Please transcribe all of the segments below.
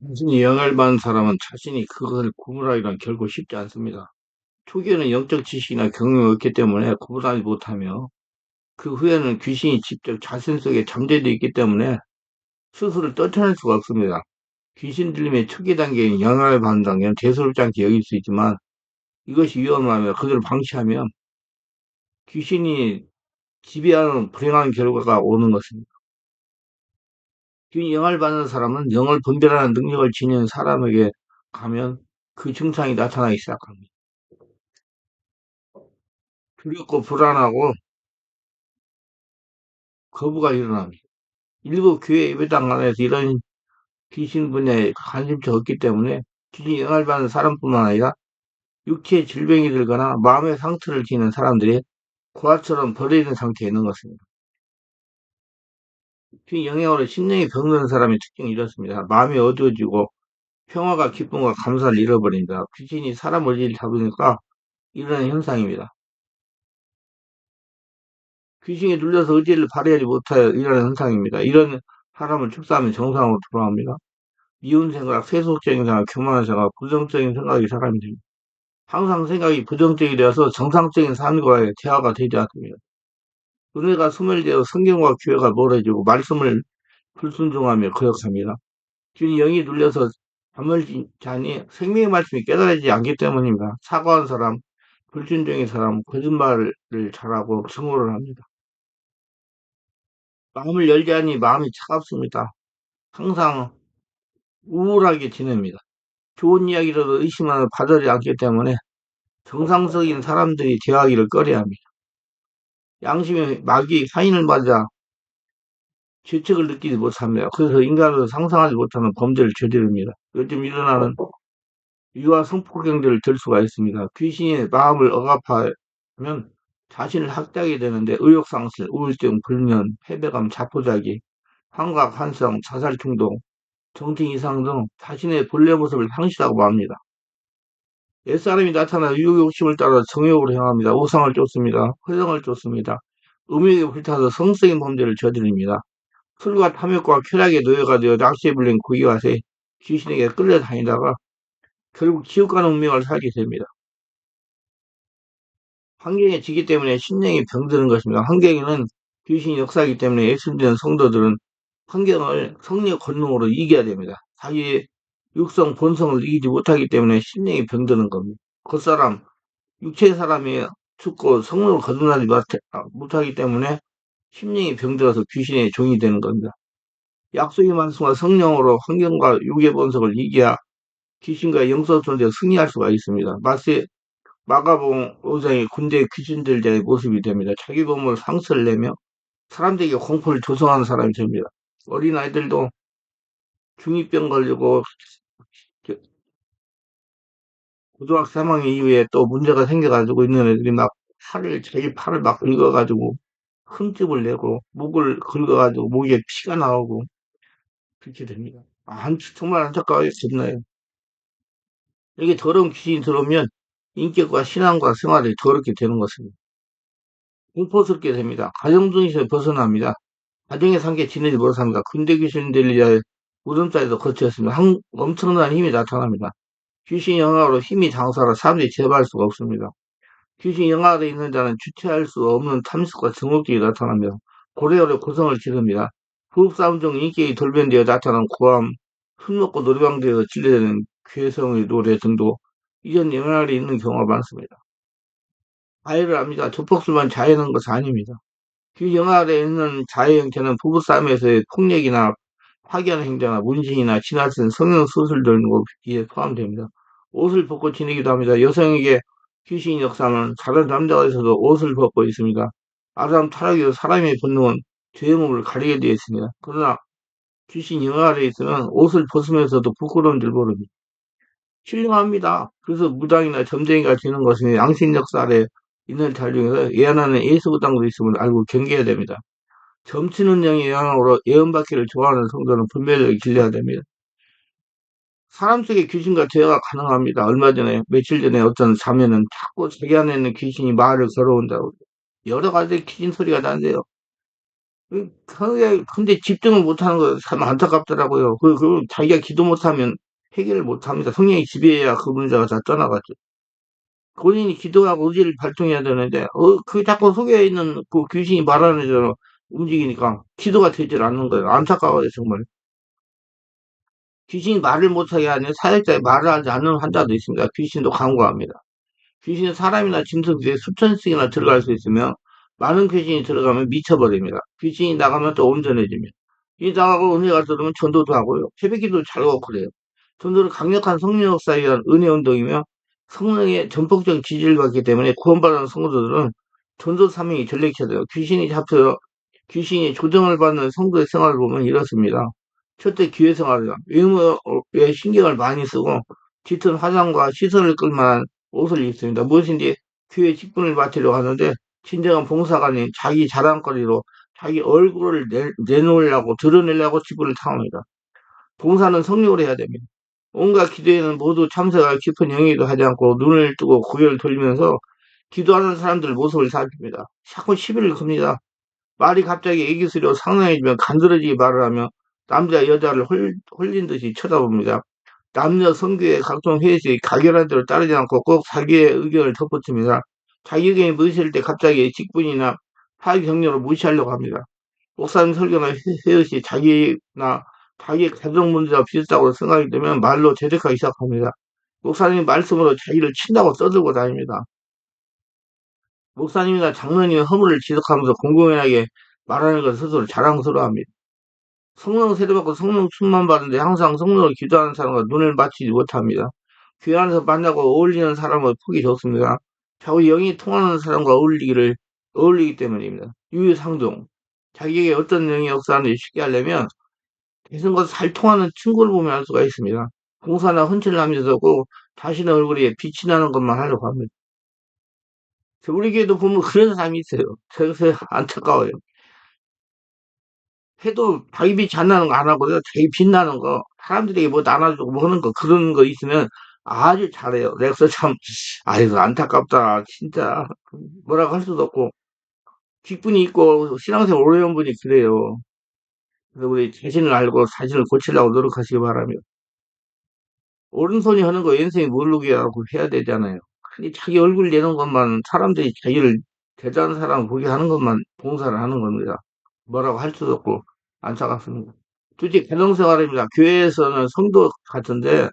단순히 영향을 받는 사람은 자신이 그것을 구분하기란 결코 쉽지 않습니다. 초기에는 영적 지식이나 경험이 없기 때문에 구분하지 못하며 그 후에는 귀신이 직접 자신 속에 잠재되어 있기 때문에 스스로 떨쳐낼 수가 없습니다. 귀신 들림의 초기 단계인 영향을 받는 단계는 대수롭지 않게 여길 수 있지만 이것이 위험하며 그들을 방치하면 귀신이 지배하는 불행한 결과가 오는 것입니다. 귀신 영향을 받는 사람은 영을 분별하는 능력을 지닌 사람에게 가면 그 증상이 나타나기 시작합니다. 두렵고 불안하고 거부가 일어납니다. 일부 교회 예배당 안에서 이런 귀신 분야에 관심이 없기 때문에 귀신 영향을 받는 사람뿐만 아니라 육체 질병이 들거나 마음의 상처를 지닌 사람들이 고아처럼 버려진 상태에 있는 것입니다. 귀신 영향으로 심령이 병드는 사람의 특징이 이렇습니다. 마음이 어두워지고 평화가 기쁨과 감사를 잃어버립니다. 귀신이 사람 의지를 잡으니까 이런 현상입니다. 귀신에 눌려서 의지를 발휘하지 못하여 일어나는 현상입니다. 이런 사람을 축사하면 정상으로 돌아옵니다. 미운 생각, 세속적인 생각, 교만한 생각, 부정적인 생각이 사람이 됩니다. 항상 생각이 부정적이 되어서 정상적인 삶과의 대화가 되지 않습니다. 은혜가 소멸되어 성경과 교회가 멀어지고 말씀을 불순종하며 거역합니다. 균 영이 눌려서 잠을 자니 생명의 말씀이 깨달아지지 않기 때문입니다. 사과한 사람, 불순종의 사람, 거짓말을 잘하고 증오를 합니다. 마음을 열지 않니 마음이 차갑습니다. 항상 우울하게 지냅니다. 좋은 이야기라도 의심하는 받아들이지 않기 때문에 정상적인 사람들이 대하기를 꺼려합니다. 양심의 마귀 사인을 맞아 죄책을 느끼지 못합니다. 그래서 인간으로 상상하지 못하는 범죄를 저지릅니다. 요즘 일어나는 유아 성폭행들을 들 수가 있습니다. 귀신이 마음을 억압하면 자신을 학대하게 되는데 의욕상실, 우울증, 불면, 패배감, 자포자기, 환각, 환성, 자살 충동, 정신 이상 등 자신의 본래 모습을 상실하고 맙니다. 옛사람이 나타나 유욕심을 따라 정욕으로 향합니다. 우상을 쫓습니다. 허정을 쫓습니다. 음욕에 불타서 성적인 범죄를 저지릅니다. 술과 탐욕과 쾌락에 노예가 되어 낚시에 불린 고기와 새, 귀신에게 끌려다니다가 결국 지옥 가는 운명을 살게 됩니다. 환경에 지기 때문에 심령이 병드는 것입니다. 환경에는 귀신이 역사하기 때문에 예수님의 성도들은 환경을 성령 권능으로 이겨야 됩니다. 자기의 육성 본성을 이기지 못하기 때문에 심령이 병드는 겁니다. 겉사람, 육체 사람이 죽고 성령을 거듭나지 못하기 때문에 심령이 병들어서 귀신의 종이 되는 겁니다. 약속의 말씀과 성령으로 환경과 육의 본성을 이겨야 귀신과 영성존재에 승리할 수가 있습니다. 마가복음 5장의 군대 귀신들자의 모습이 됩니다. 자기 몸을 상처를 내며 사람들에게 공포를 조성하는 사람이 됩니다. 어린아이들도 중이병 걸리고 고등학생 3학년 이후에 또 문제가 생겨가지고 있는 애들이 막 자기 팔을 막 긁어가지고 흠집을 내고 목을 긁어가지고 목에 피가 나오고 그렇게 됩니다. 정말 안타까워요. 겁나요. 이게 더러운 귀신이 들어오면 인격과 신앙과 생활이 더럽게 되는 것입니다. 공포스럽게 됩니다. 가정 중에서 벗어납니다. 가정의 상계 지내지 못합니다. 군대 귀신 될 리하여 무덤자리도 거쳤습니다. 엄청난 힘이 나타납니다. 귀신 영향으로 힘이 장사라 사람들이 제어할 수가 없습니다. 귀신 영향에 있는 자는 주체할 수 없는 탐욕과 정욕들이 나타납니다. 고래고래 고성을 지릅니다. 부부싸움 중 인격이 돌변되어 나타난 고함, 술 먹고 노래방에서 질려대는 괴성의 노래 등도 이전 영향이 있는 경우가 많습니다. 자해를 합니다. 조폭수만 자해하는 것은 아닙니다. 그 영화 아래 있는 자해 형태는 부부싸움에서의 폭력이나 파괴하는 행동이나 문신이나 지나친 성형 수술 등에 포함됩니다. 옷을 벗고 지내기도 합니다. 여성에게 귀신이 역사하면 다른 남자가 있어도 옷을 벗고 있습니다. 아담 타락에서 사람의 본능은 죄의 몸을 가리게 되어 있습니다. 그러나 귀신 영화 아래 있으면 옷을 벗으면서도 부끄러움을 모릅니다. 신령합니다. 그래서 무당이나 점쟁이가 되는 것은 양심 역사 아래 있는 달 중에서 예언하는 예수무당도 있음을 알고 경계해야 됩니다. 점치는 영의 영향으로 예언받기를 좋아하는 성도는 분별력을 길러야 됩니다. 사람 속에 귀신과 대화가 가능합니다. 며칠 전에 어떤 자매는 자꾸 자기 안에 있는 귀신이 말을 걸어온다고. 여러 가지 귀신 소리가 나는데요. 근데 집중을 못하는 거 참 안타깝더라고요. 자기가 기도 못하면 해결을 못합니다. 성령이 지배해야 그 문제가 다 떠나가죠. 본인이 기도하고 의지를 발동해야 되는데, 그 자꾸 속에 있는 그 귀신이 말하는 대로 움직이니까 기도가 되질 않는 거예요. 안타까워요, 정말. 귀신이 말을 못하게 하는 사역자의 말을 하지 않는 환자도 있습니다. 귀신도 간구합니다. 귀신은 사람이나 짐승 귀에 수천 씩이나 들어갈 수 있으며 많은 귀신이 들어가면 미쳐버립니다. 귀신이 나가면 또 온전해집니다. 이 나가고 은혜가 들어오면 전도도 하고요. 새벽기도 잘 오고 그래요. 전도는 강력한 성령 역사에 의한 은혜 운동이며 성령의 전폭적인 지지를 받기 때문에 구원받은 성도들은 전도 사명이 전렉해져요. 귀신이 조정을 받는 성도의 생활을 보면 이렇습니다. 첫째, 교회 생활이다. 외모에 신경을 많이 쓰고 짙은 화장과 시선을 끌만한 옷을 입습니다. 무엇인지 교회 직분을 맡으려고 하는데 진정한 봉사가 아닌 자기 자랑거리로 자기 얼굴을 내놓으려고 드러내려고 직분을 탕합니다. 봉사는 성령으로 해야 됩니다. 온갖 기도에는 모두 참석할 깊은 영예도 하지 않고 눈을 뜨고 고개를 돌리면서 기도하는 사람들 모습을 살핍니다. 자꾸 시비를 겁니다. 말이 갑자기 애기스러워 상냥해지면 간드러지게 말을 하며 남자 여자를 홀린 듯이 쳐다봅니다. 남녀 성교의 각종 회의에 가결한 대로 따르지 않고 꼭 자기의 의견을 덧붙입니다. 자기 의견이 무엇일 때 갑자기 직분이나 사회 경력을 무시하려고 합니다. 목사님 설교나 회의시 자기나 자기 가정 문제와 비슷하고 생각이 되면 말로 대적하기 시작합니다. 목사님 말씀으로 자기를 친다고 떠들고 다닙니다. 목사님이나 장로님의 허물을 지적하면서 공공연하게 말하는 것 스스로 자랑스러워합니다. 성령 세례받고 성령 충만 받는데 항상 성령을 기도하는 사람과 눈을 맞추지 못합니다. 교회 안에서 만나고 어울리는 사람은 폭이 적습니다. 자꾸 영이 통하는 사람과 어울리기 때문입니다. 유유상종. 자기에게 어떤 영이 역사하는지 쉽게 하려면 대승과 잘 통하는 친구를 보면 알 수가 있습니다. 공사나 헌칠을 하면서 꼭 자신의 얼굴에 빛이 나는 것만 하려고 합니다. 우리 교회도 보면 그런 사람이 있어요. 그래서 안타까워요. 해도 자기 빛이 안 나는 거 안 하고요. 자기 빛나는 거, 사람들에게 뭐 나눠주고 뭐 하는 거, 그런 거 있으면 아주 잘해요. 그래서 참, 아이고, 안타깝다. 진짜. 뭐라고 할 수도 없고, 직분이 있고, 신앙생활 오래 한 분이 그래요. 그래서 우리 자신을 알고 자신을 고치려고 노력하시기 바라며. 오른손이 하는 거 왼손이 모르게 하고 해야 되잖아요. 근데 자기 얼굴 내는 것만, 사람들이 자기를 대단한 사람 보게 하는 것만 봉사를 하는 겁니다. 뭐라고 할 수도 없고, 안타깝습니다. 굳이 가정생활입니다. 교회에서는 성도 같은데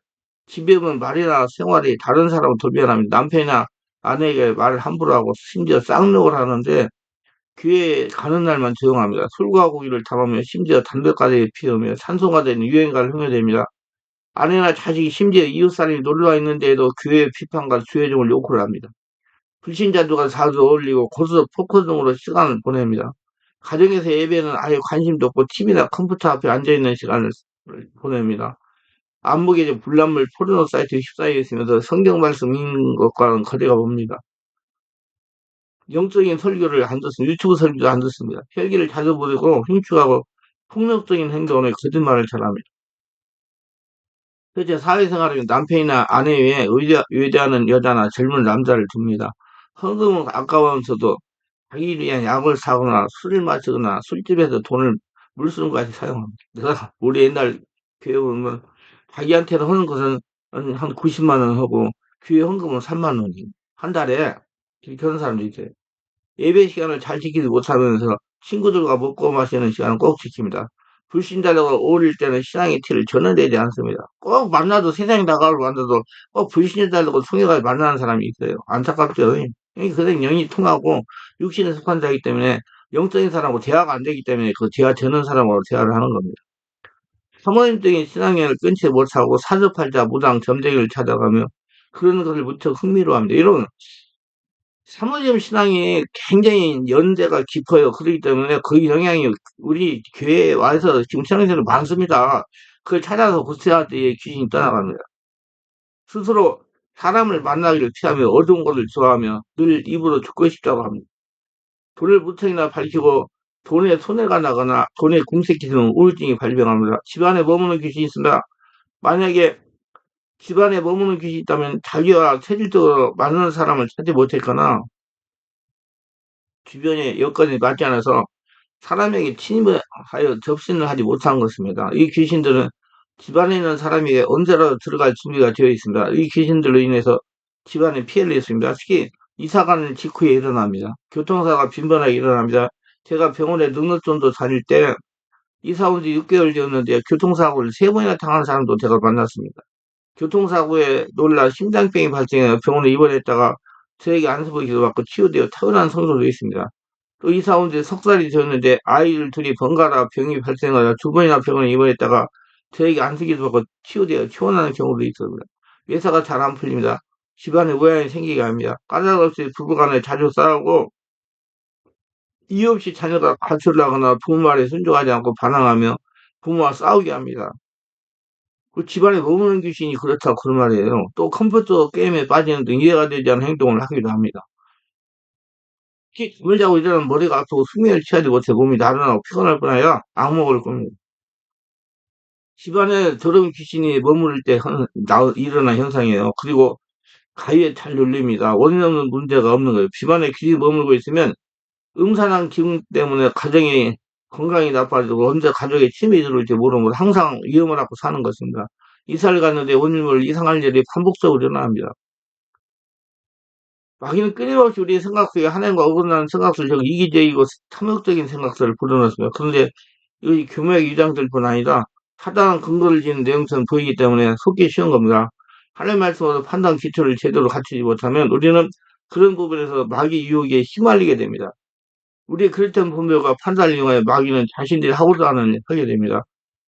집에 오면 말이나 생활이 다른 사람을 돌변합니다. 남편이나 아내에게 말을 함부로 하고 심지어 쌍욕을 하는데 교회에 가는 날만 조용합니다. 술과 고기를 담으며 심지어 담배까지 피우며 산소가 되는 유행가를 흥겨댑니다. 아내나 자식이 심지어 이웃사람이 놀러와 있는데도 교회 비판과 주의종을 욕을 합니다. 불신자들과 자주 어울리고 고스톱, 포크 등으로 시간을 보냅니다. 가정에서 예배는 아예 관심도 없고 TV나 컴퓨터 앞에 앉아있는 시간을 보냅니다. 안목에 불난물 포르노 사이트에 휩싸여 있으면서 성경 말씀 읽는 것과는 거리가 멉니다. 영적인 설교를 안 듣습니다. 유튜브 설교도 안 듣습니다. 혈기를 자주 보내고 흉측하고 폭력적인 행동을 거짓말을 잘합니다. 현재 사회생활은 남편이나 아내 외에 의지하는 여자나 젊은 남자를 둡니다. 헌금은 아까우면서도 자기를 위한 약을 사거나 술을 마시거나 술집에서 돈을 물쓰는것까지 사용합니다. 내가 우리 옛날 교회 보면 자기한테는 하는 것은 한 90만 원 하고 교회 헌금은 3만 원이 한 달에 이렇게 하는 사람도 있어요. 예배 시간을 잘 지키지 못하면서 친구들과 먹고 마시는 시간을 꼭 지킵니다. 불신자들과 어울릴 때는 신앙의 티를 전혀 내지 않습니다. 꼭 만나도 세상에 나가고 만나도 꼭 불신자들과 통해가 만나는 사람이 있어요. 안타깝죠. 그냥 영이 통하고 육신에 속한 자이기 때문에 영적인 사람하고 대화가 안 되기 때문에 그 대화 되는 사람하고 대화를 하는 겁니다. 사모님적인 신앙여행을 끊지 못하고 사주팔자 무당 점쟁이를 찾아가며 그런 것을 무척 흥미로워합니다. 이런 사모님 신앙이 굉장히 연대가 깊어요. 그렇기 때문에 그 영향이 우리 교회에 와서 지금 신앙생활 많습니다. 그걸 찾아서 구체할 때에 귀신이 떠나갑니다. 스스로 사람을 만나기를 피하며 어두운 것을 좋아하며 늘 입으로 죽고 싶다고 합니다. 돈을 무척이나 밝히고 돈에 손해가 나거나 돈에 궁색해지면 우울증이 발병합니다. 집안에 머무는 귀신이 있습니다. 만약에 집안에 머무는 귀신이 있다면 자기와 체질적으로 맞는 사람을 찾지 못했거나 주변의 여건이 맞지 않아서 사람에게 침입하여 접신을 하지 못한 것입니다. 이 귀신들은 집안에 있는 사람에게 언제라도 들어갈 준비가 되어 있습니다. 이 귀신들로 인해서 집안에 피해를 입습니다. 특히 이사가는 직후에 일어납니다. 교통사고가 빈번하게 일어납니다. 제가 병원에 넉넉정도 다닐 때 이사 온 지 6개월 되었는데 교통사고를 3번이나 당한 사람도 제가 만났습니다. 교통사고에 놀라 심장병이 발생해 병원에 입원했다가 저에게 안수부 기도받고 치유되어 타고난 성도도 있습니다. 또 이사 온 지 석 달이 되었는데 아이들 둘이 번갈아 병이 발생하여 2번이나 병원에 입원했다가 저에게 안수 기도받고 치유되어 퇴원하는 경우도 있습니다. 외사가 잘 안 풀립니다. 집안에 오해가 생기게 합니다. 까닭없이 부부간에 자주 싸우고 이유 없이 자녀가 가출을 하거나 부모 말에 순종하지 않고 반항하며 부모와 싸우게 합니다. 그 집안에 머무는 귀신이 그렇다고 그런 말이에요. 또 컴퓨터 게임에 빠지는 등 이해가 되지 않는 행동을 하기도 합니다. 특히 잠을 자고 일어나면 머리가 아프고 숙면을 취하지 못해 몸이 나른하고 피곤할 뿐 아니라 악몽을 꿉니다. 집안에 더러운 귀신이 머무를 때 일어난 현상이에요. 그리고 가위에 잘 눌립니다. 원인 없는 문제가 없는 거예요. 집안에 귀신이 머물고 있으면 음산한 기운 때문에 가정이 건강이 나빠지고 언제 가족에 침이 들어올지 모르는 걸 항상 위험을 하고 사는 것입니다. 이사를 갔는데 오늘 이상할 일이 반복적으로 일어납니다. 마귀는 끊임없이 우리의 생각 속에 하나님과 어긋나는 생각들, 즉 이기적이고 탐욕적인 생각들을 불어넣습니다. 그런데 이 교묘하게 유장될 뿐 아니라 타당한 근거를 지닌 내용처럼 보이기 때문에 속기 쉬운 겁니다. 하나님 말씀으로 판단 기초를 제대로 갖추지 못하면 우리는 그런 부분에서 마귀 유혹에 휘말리게 됩니다. 우리의 그릇된 분별과 판단을 이용하여 마귀는 자신들이 하고자 하는 일을 하게 됩니다.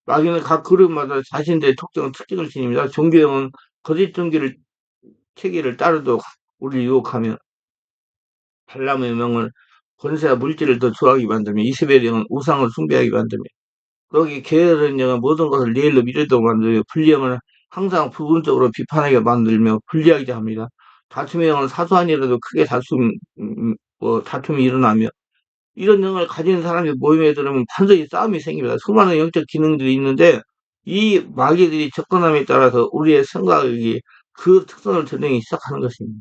마귀는 각 그룹마다 자신들의 특징을 지닙니다. 종교형은 거짓 종교를 체계를 따르도록 우리를 유혹하며 발람의 명을 권세와 물질을 더 좋아하게 만들며 이세벨의 영은 우상을 숭배하게 만들며 거기 게으른 영은 모든 것을 내일로 미루도록 만들며 불리형은 항상 부분적으로 비판하게 만들며 불리하게 합니다. 다툼의 영은 사소한 일에도 크게 다툼이 일어나며 이런 영을 가진 사람이 모임에 들으면 반드시 싸움이 생깁니다. 수많은 영적 기능들이 있는데 이 마귀들이 접근함에 따라서 우리의 생각이 그 특성을 드러내기 시작하는 것입니다.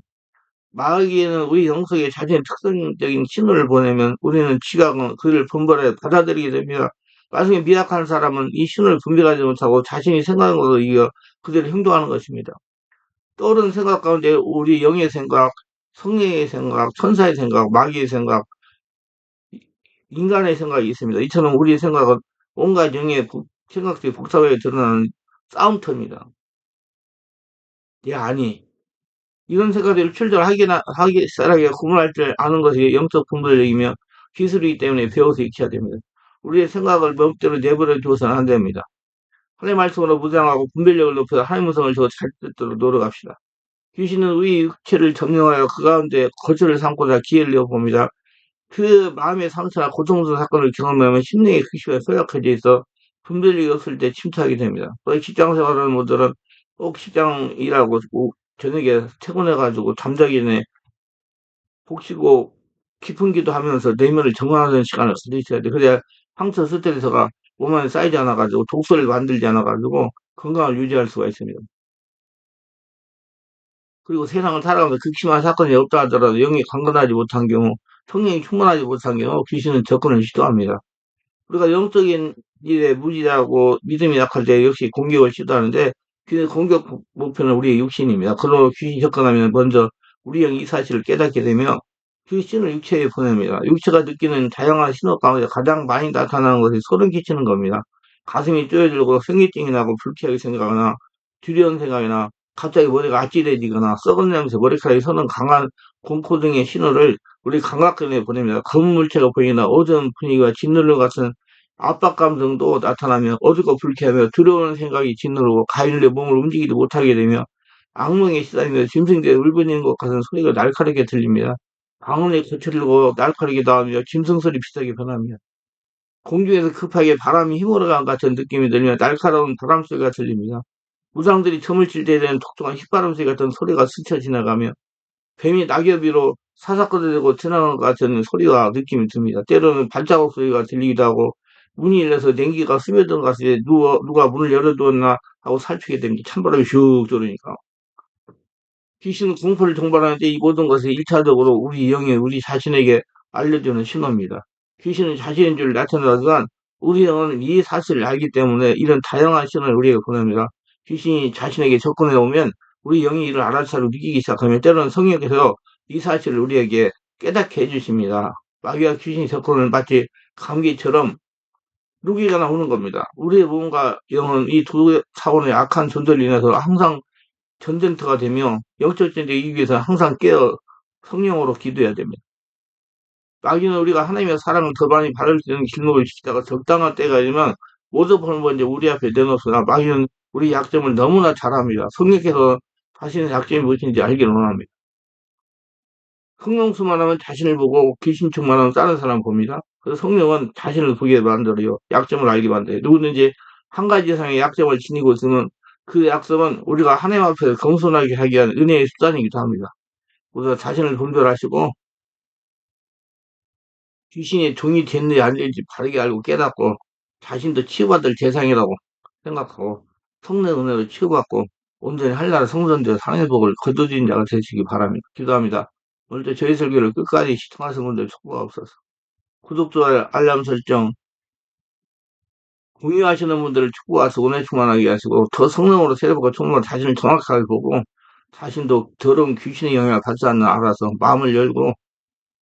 마귀는 우리 영성에 자신의 특성적인 신호를 보내면 우리는 지각은 그를 분별해 받아들이게 됩니다. 나중에 미약한 사람은 이 신호를 분별하지 못하고 자신이 생각한 것으로 이어 그대로 행동하는 것입니다. 떠오르는 생각 가운데 우리 영의 생각, 성령의 생각, 천사의 생각, 마귀의 생각, 인간의 생각이 있습니다. 이처럼 우리의 생각은 온갖 영의 생각들이 복잡하게 드러나는 싸움터입니다. 예, 아니. 이런 생각들을 하기 쌀하게 구분할 줄 아는 것이 영적 분별력이며 기술이기 때문에 배워서 익혀야 됩니다. 우리의 생각을 멋대로 내버려 두어서는 안 됩니다. 하나님의 말씀으로 무장하고 분별력을 높여서 하나님의 성을 더 잘 듣도록 노력합시다. 귀신은 우리 육체를 점령하여 그 가운데 거처를 삼고자 기회를 내어봅니다. 그 마음의 상처나 고통스러운 사건을 경험하면 심령의 극시가 소약해져 있어 분별력이 없을 때 침투하게 됩니다. 또 직장 생활하는 분들은 꼭 직장 일하고 저녁에 퇴근해가지고 잠자기 전에 푹 쉬고 깊은 기도하면서 내면을 정화하는 시간을 가지셔야 돼. 그래야 상처 스트레스가 몸 안에 쌓이지 않아가지고 독소를 만들지 않아가지고 건강을 유지할 수가 있습니다. 그리고 세상을 살아가면서 극심한 사건이 없다 하더라도 영이 강건하지 못한 경우, 성령이 충만하지 못한 경우 귀신은 접근을 시도합니다. 우리가 영적인 일에 무지하고 믿음이 약할 때 역시 공격을 시도하는데 그 공격 목표는 우리의 육신입니다. 그로 귀신이 접근하면 먼저 우리 영이 이 사실을 깨닫게 되며 그 신을 육체에 보냅니다. 육체가 느끼는 다양한 신호 가운데 가장 많이 나타나는 것이 소름 끼치는 겁니다. 가슴이 쪼여들고 생리증이 나고 불쾌하게 생각하거나 두려운 생각이나 갑자기 머리가 아찔해지거나 썩은 냄새, 머리카락이 서는 강한 공포 등의 신호를 우리 감각근에 보냅니다. 검은 물체가 보이거나 어두운 분위기와 짓누르는 같은 압박감 등도 나타나며 어둡고 불쾌하며 두려운 생각이 짓누르고 가인의 몸을 움직이지 못하게 되며 악몽에 시달리며 짐승들의 울부짖는 것 같은 소리가 날카롭게 들립니다. 방언이 거칠고 날카롭게 나오며 짐승 소리 비슷하게 변합니다. 공중에서 급하게 바람이 휘몰아간 같은 느낌이 들며 날카로운 바람 소리가 들립니다. 무상들이 점을 칠 때 되는 독특한 휘바람 소리 같은 소리가 스쳐 지나가며 뱀이 낙엽 위로 사사건들고 지나가는 것 같은 소리와 느낌이 듭니다. 때로는 발자국 소리가 들리기도 하고 문이 열려서 냉기가 스며든 것 같이 누가 문을 열어두었나 하고 살피게 됩니다. 찬바람이 슉 들어오니까. 귀신은 공포를 동반하는데 이 모든 것이 일차적으로 우리 영이 우리 자신에게 알려주는 신호입니다. 귀신은 자신인 줄 나타나지만 우리 영혼은 이 사실을 알기 때문에 이런 다양한 시련을 우리에게 보냅니다. 귀신이 자신에게 접근해 오면 우리 영이 이를 알아차리고 느끼기 시작하면 때로는 성령께서 이 사실을 우리에게 깨닫게 해주십니다. 마귀와 귀신이 접근을 마치 감기처럼 누기가 나오는 겁니다. 우리의 몸과 영은 이 두 차원의 악한 존재로 인해서 항상 전쟁터가 되며 영적 전쟁 이기기 위해서 항상 깨어 성령으로 기도해야 됩니다. 마귀는 우리가 하나님의 사랑을 더 많이 받을 수 있는 길목을 지키다가 적당한 때가 되면 모든 벌을 이제 우리 앞에 내놓으나 마귀는 우리 약점을 너무나 잘 압니다. 성령께서 자신의 약점이 무엇인지 알기를 원합니다. 성령수만 하면 자신을 보고 귀신충만 하면 다른 사람 봅니다. 그래서 성령은 자신을 보게 만들어요. 약점을 알게 만들어요. 누구든지 한 가지 이상의 약점을 지니고 있으면 그 약점은 우리가 하나님 앞에서 겸손하게 하기 위한 은혜의 수단이기도 합니다. 그래서 자신을 분별하시고 귀신이 종이 됐는지 안 될지 바르게 알고 깨닫고 자신도 치유받을 대상이라고 생각하고 성령 은혜로 치유받고 온전히 한나라 성전되어 상의 복을 거두어진 자가 되시기 바랍니다. 기도합니다. 오늘도 저희 설교를 끝까지 시청하신 분들 축복하옵소서. 구독, 좋아요, 알람 설정, 공유하시는 분들을 축복하시고 은혜 충만하게 하시고 더 성령으로 세례받고 정말 자신을 정확하게 보고 자신도 더러운 귀신의 영향을 받지 않는 알아서 마음을 열고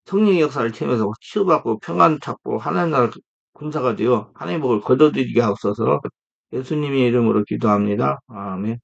성령의 역사를 체험해서 치유받고 평안 찾고 하나님 나라 군사가 되어 하나님의 복을 거둬들이게 하옵소서. 예수님의 이름으로 기도합니다. 아멘.